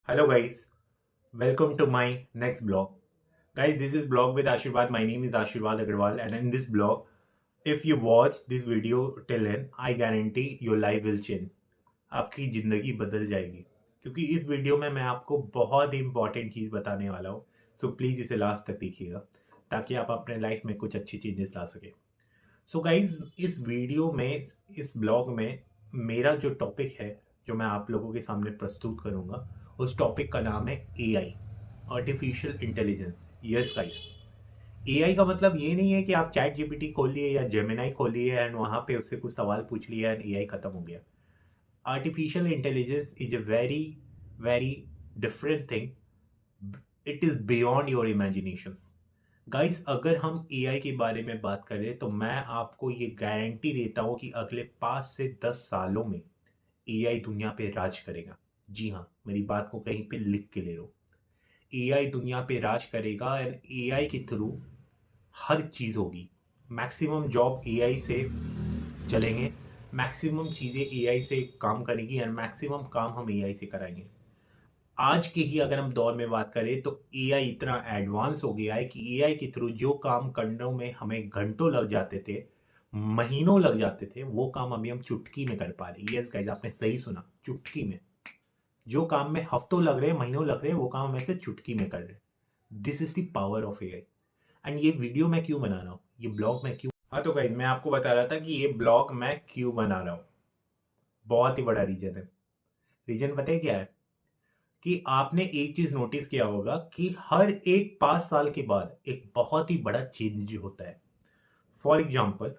Hello guys, welcome to my next blog. Guys, this is blog with Ashirwad. My name is Ashirwad Agarwal and in this blog, if you watch this video till end, I guarantee your life will change. आपकी ज़िंदगी बदल जाएगी क्योंकि इस video में मैं आपको बहुत ही इंपॉर्टेंट चीज़ बताने वाला हूँ। सो प्लीज़ इसे लास्ट तक देखिएगा ताकि आप अपने लाइफ में कुछ अच्छी चेंजेस ला सकें। सो गाइज इस वीडियो में इस ब्लॉग में मेरा जो टॉपिक है जो मैं आप लोगों के सामने प्रस्तुत करूंगा उस टॉपिक का नाम है AI, artificial intelligence. Yes guys, AI का मतलब ये नहीं है कि आप चैट जीपीटी खोलिए या जेमिनाई खोलिए एंड वहां पे उससे कुछ सवाल पूछ लिए एंड एआई खत्म हो गया। Artificial intelligence is a very very different thing. It is beyond your imagination. Guys, अगर हम एआई के बारे में बात करें तो मैं आपको ये गारंटी देता हूँ कि अगले 5 से 10 सालों में एआई दुनिया पे राज करेगा। जी हाँ, मेरी बात को कहीं पे लिख के ले लो। एआई दुनिया पे राज करेगा एंड एआई के थ्रू हर चीज़ होगी। मैक्सिमम जॉब एआई से चलेंगे, मैक्सिमम चीज़ें एआई से काम करेंगी एंड मैक्सिमम काम हम एआई से कराएंगे। आज के ही अगर हम दौर में बात करें तो एआई इतना एडवांस हो गया है कि एआई के थ्रू जो काम करने में हमें घंटों लग जाते थे, महीनों लग जाते थे, वो काम अभी हम चुटकी में कर पा रहे हैं। यस गाइस, आपने सही सुना, चुटकी में। जो काम में हफ्तों लग रहे हैं, महीनों लग रहे हैं, वो काम हम ऐसे चुटकी में कर रहे हैं। This is the power of AI. And ये वीडियो मैं क्यों बना रहा हूँ, ये ब्लॉग मैं क्यों, हाँ तो गाइस मैं आपको बता रहा था कि ये ब्लॉग मैं क्यों बना रहा हूँ। बहुत ही बड़ा रीजन है। रीजन पता है क्या है? कि आपने एक चीज नोटिस किया होगा कि हर एक 5 साल के बाद एक बहुत ही बड़ा चेंज होता है। फॉर एग्जाम्पल,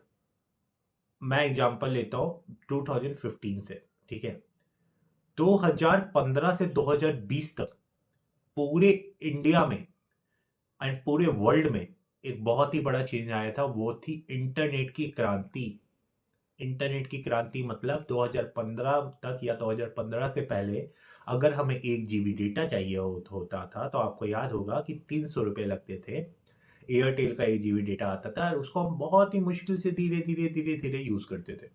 मैं एग्जाम्पल लेता हूँ 2015 से। ठीक है, 2015 से 2020 तक पूरे इंडिया में एंड पूरे वर्ल्ड में एक बहुत ही बड़ा चेंज आया था। वो थी इंटरनेट की क्रांति। इंटरनेट की क्रांति मतलब 2015 तक या 2015 से पहले अगर हमें 1 GB डेटा चाहिए होता था तो आपको याद होगा कि 300 रुपये लगते थे। एयरटेल का 1 GB डेटा आता था और उसको हम बहुत ही मुश्किल से धीरे धीरे धीरे धीरे यूज करते थे।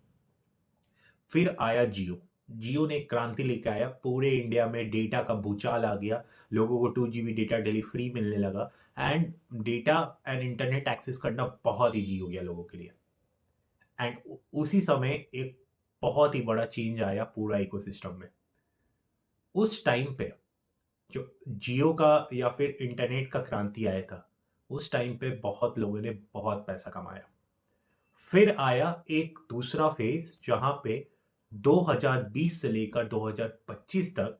फिर आया जियो। जियो ने एक क्रांति लेकर आया, पूरे इंडिया में डेटा का भूचाल आ गया। लोगों को 2 GB डेटा डेली फ्री मिलने लगा and data and internet access करना बहुत ईजी हो गया लोगों के लिए। एंड उसी समय एक बहुत ही बड़ा चेंज आया पूरा इकोसिस्टम में। उस टाइम पे जो जियो का या फिर इंटरनेट का क्रांति आया था, उस टाइम पे बहुत लोगों ने बहुत पैसा कमाया। फिर आया एक दूसरा फेज जहां पे 2020 से लेकर 2025 तक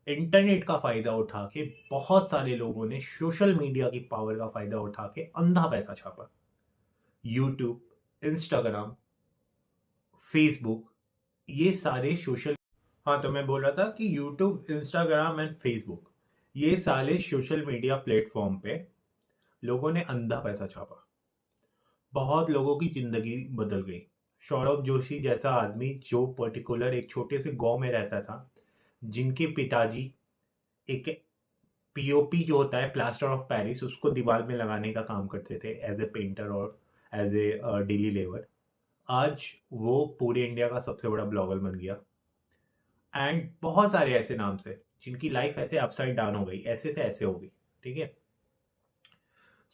इंटरनेट का फायदा उठा के बहुत सारे लोगों ने सोशल मीडिया की पावर का फायदा उठा के अंधा पैसा छापा। यूट्यूब, इंस्टाग्राम, फेसबुक, ये सारे सोशल, हाँ तो मैं बोल रहा था कि यूट्यूब, इंस्टाग्राम एंड फेसबुक, ये सारे सोशल मीडिया प्लेटफॉर्म पे लोगों ने अंधा पैसा छापा। बहुत लोगों की जिंदगी बदल गई। सौरभ जोशी जैसा आदमी जो पर्टिकुलर एक छोटे से गांव में रहता था, जिनके पिताजी एक पीओपी जो होता है, प्लास्टर ऑफ पेरिस, उसको दीवार में लगाने का काम करते थे एज ए पेंटर और एज ए डेली लेबर, आज वो पूरे इंडिया का सबसे बड़ा ब्लॉगर बन गया। एंड बहुत सारे ऐसे नाम से जिनकी लाइफ ऐसे अपसाइड डाउन हो गई, ऐसे से ऐसे हो गई। ठीक है,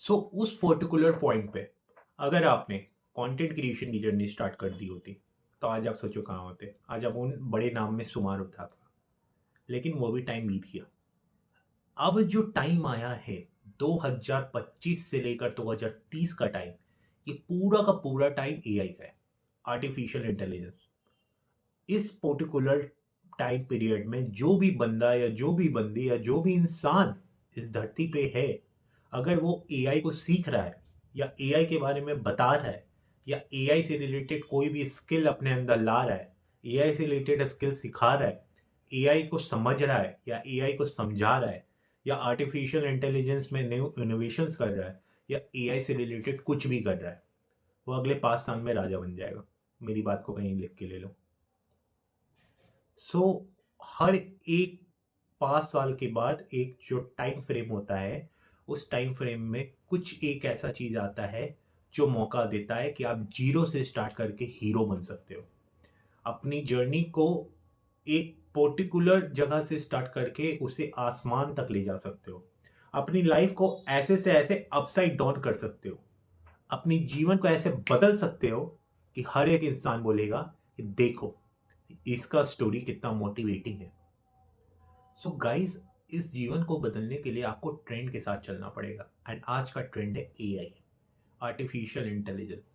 सो उस पर्टिकुलर पॉइंट पे अगर आपने कंटेंट क्रिएशन की जर्नी स्टार्ट कर दी होती तो आज आप सोचो कहाँ होते। आज आप उन बड़े नाम में शुमार होता आपका। लेकिन वो भी टाइम बीत गया। अब जो टाइम आया है 2025 से लेकर 2030 का टाइम, ये पूरा का पूरा टाइम एआई का है, आर्टिफिशियल इंटेलिजेंस। इस पर्टिकुलर टाइम पीरियड में जो भी बंदा या जो भी बंदी या जो भी इंसान इस धरती पे है, अगर वो एआई को सीख रहा है या एआई के बारे में बता रहा है या एआई से रिलेटेड कोई भी स्किल अपने अंदर ला रहा है, एआई से रिलेटेड स्किल सिखा रहा है, एआई को समझ रहा है या एआई को समझा रहा है या आर्टिफिशियल इंटेलिजेंस में न्यू इनोवेशंस कर रहा है या एआई से रिलेटेड कुछ भी कर रहा है, वो अगले 5 साल में राजा बन जाएगा। मेरी बात को कहीं लिख के ले लो। सो हर एक 5 साल के बाद एक जो टाइम फ्रेम होता है, उस टाइम फ्रेम में कुछ एक ऐसा चीज आता है जो मौका देता है कि आप जीरो से स्टार्ट करके हीरो बन सकते हो। अपनी जर्नी को एक पर्टिकुलर जगह से स्टार्ट करके उसे आसमान तक ले जा सकते हो। अपनी लाइफ को ऐसे से ऐसे अपसाइड डाउन कर सकते हो। अपनी जीवन को ऐसे बदल सकते हो कि हर एक इंसान बोलेगा कि देखो इसका स्टोरी कितना मोटिवेटिंग है। सो गाइस, इस जीवन को बदलने के लिए आपको ट्रेंड के साथ चलना पड़ेगा। एंड आज का ट्रेंड है एआई, आर्टिफिशियल इंटेलिजेंस।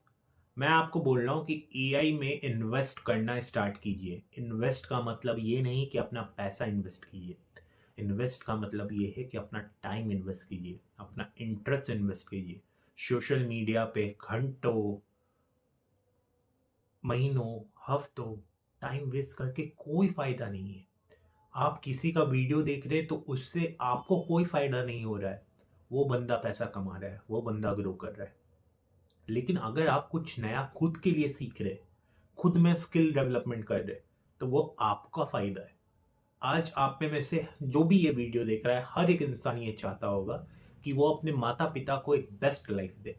मैं आपको बोल रहा हूँ कि एआई में इन्वेस्ट करना स्टार्ट कीजिए। इन्वेस्ट का मतलब ये नहीं कि अपना पैसा इन्वेस्ट कीजिए। इन्वेस्ट का मतलब ये है कि अपना टाइम इन्वेस्ट कीजिए, अपना इंटरेस्ट इन्वेस्ट कीजिए। सोशल मीडिया पे घंटों, महीनों, हफ्तों टाइम वेस्ट करके कोई फायदा नहीं है। आप किसी का वीडियो देख रहे हैं तो उससे आपको कोई फायदा नहीं हो रहा है। वो बंदा पैसा कमा रहा है, वो बंदा ग्रो कर रहा है। लेकिन अगर आप कुछ नया खुद के लिए सीख रहे, खुद में स्किल डेवलपमेंट कर रहे, तो वो आपका फायदा है। आज आप में से जो भी ये वीडियो देख रहा है, हर एक इंसान ये चाहता होगा कि वो अपने माता पिता को एक बेस्ट लाइफ दे।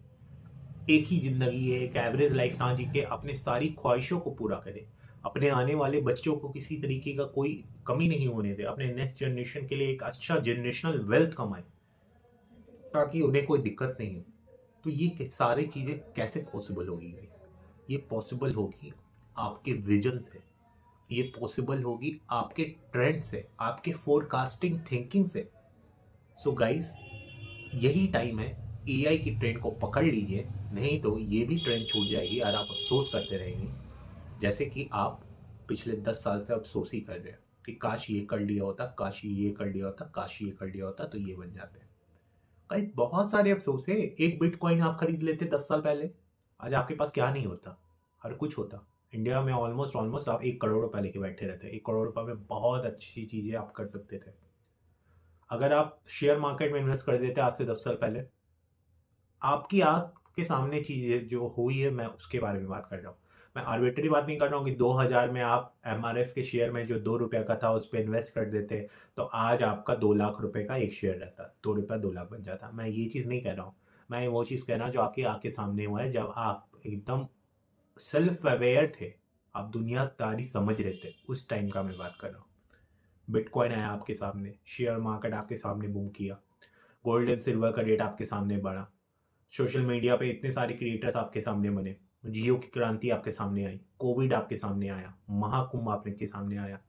एक ही जिंदगी है, एक एवरेज लाइफ ना जी के अपने सारी ख्वाहिशों को पूरा करे। अपने आने वाले बच्चों को किसी तरीके का कोई कमी नहीं होने दे। अपने नेक्स्ट जनरेशन के लिए एक अच्छा जनरेशनल वेल्थ कमाए ताकि उन्हें कोई दिक्कत नहीं हो। तो ये सारी चीज़ें कैसे पॉसिबल होगी गाइस? ये पॉसिबल होगी आपके विजन से, ये पॉसिबल होगी आपके ट्रेंड से, आपके फोरकास्टिंग थिंकिंग से। सो गाइस, यही टाइम है, एआई की ट्रेंड को पकड़ लीजिए, नहीं तो ये भी ट्रेंड छूट जाएगी और आप अफसोस करते रहेंगे। जैसे कि आप पिछले 10 साल से अफसोस ही कर रहे हैं कि काश ये कर लिया होता, काश ये कर लिया होता, काश ये कर लिया होता तो ये बन जाते। भाई बहुत सारे अफसोस है। एक बिटकॉइन आप खरीद लेते 10 साल पहले, आज आपके पास क्या नहीं होता, हर कुछ होता। इंडिया में ऑलमोस्ट ऑलमोस्ट आप 1 करोड़ रुपए लेके बैठे रहते। 1 करोड़ रुपए में बहुत अच्छी चीजें आप कर सकते थे। अगर आप शेयर मार्केट में इन्वेस्ट कर देते आज से 10 साल पहले, आपकी आंख के सामने चीजें जो हुई है, मैं उसके बारे में बात कर रहा हूँ। मैं आर्बिट्री बात नहीं कर रहा हूँ कि 2000 में आप एमआरएफ के शेयर में जो 2 रुपए का था उस पर इन्वेस्ट कर देते तो आज आपका 2 लाख रुपए का एक शेयर रहता, 2 रुपया 2 लाख बन जाता। मैं ये चीज़ नहीं कह रहा हूँ, मैं वो चीज़ कह रहा हूँ जो आपकी आंख के सामने हुआ है, जब आप एकदम सेल्फ अवेयर थे, आप दुनियादारी समझ रहे थे, उस टाइम का मैं बात कर रहा हूँ। बिटकॉइन आया आपके सामने, शेयर मार्केट आपके सामने बूम किया, गोल्ड एंड सिल्वर का रेट आपके सामने बढ़ा, सोशल मीडिया पे इतने सारे क्रिएटर्स आपके सामने बने, जियो की क्रांति आपके सामने आई, कोविड आपके सामने आया, महाकुंभ आपके सामने आया,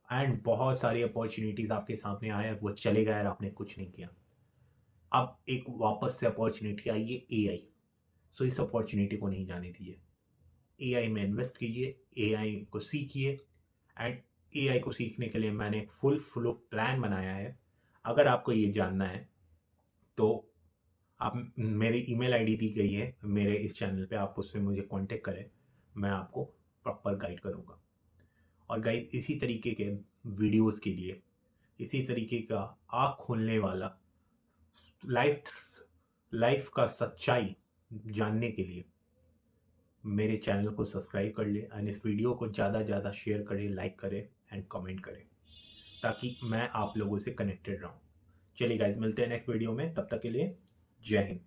एंड बहुत सारी अपॉर्चुनिटीज आपके सामने आए, वो चले गए और आपने कुछ नहीं किया। अब एक वापस से अपॉर्चुनिटी आई है एआई। सो इस अपॉर्चुनिटी को नहीं जाने दीजिए, एआई में इन्वेस्ट कीजिए, एआई को सीखिए। एंड एआई को सीखने के लिए मैंने एक फुल प्लान बनाया है। अगर आपको ये जानना है तो आप, मेरी ईमेल आईडी दी गई है मेरे इस चैनल पे, आप उससे मुझे कांटेक्ट करें, मैं आपको प्रॉपर गाइड करूँगा। और गाइड, इसी तरीके के वीडियोस के लिए, इसी तरीके का आँख खोलने वाला लाइफ लाइफ का सच्चाई जानने के लिए मेरे चैनल को सब्सक्राइब कर ले, एंड इस वीडियो को ज़्यादा से ज़्यादा शेयर करें, लाइक करें एंड कमेंट करें, ताकि मैं आप लोगों से कनेक्टेड रहूँ। चलिए गाइज, मिलते हैं नेक्स्ट वीडियो में, तब तक के लिए जय हिंद।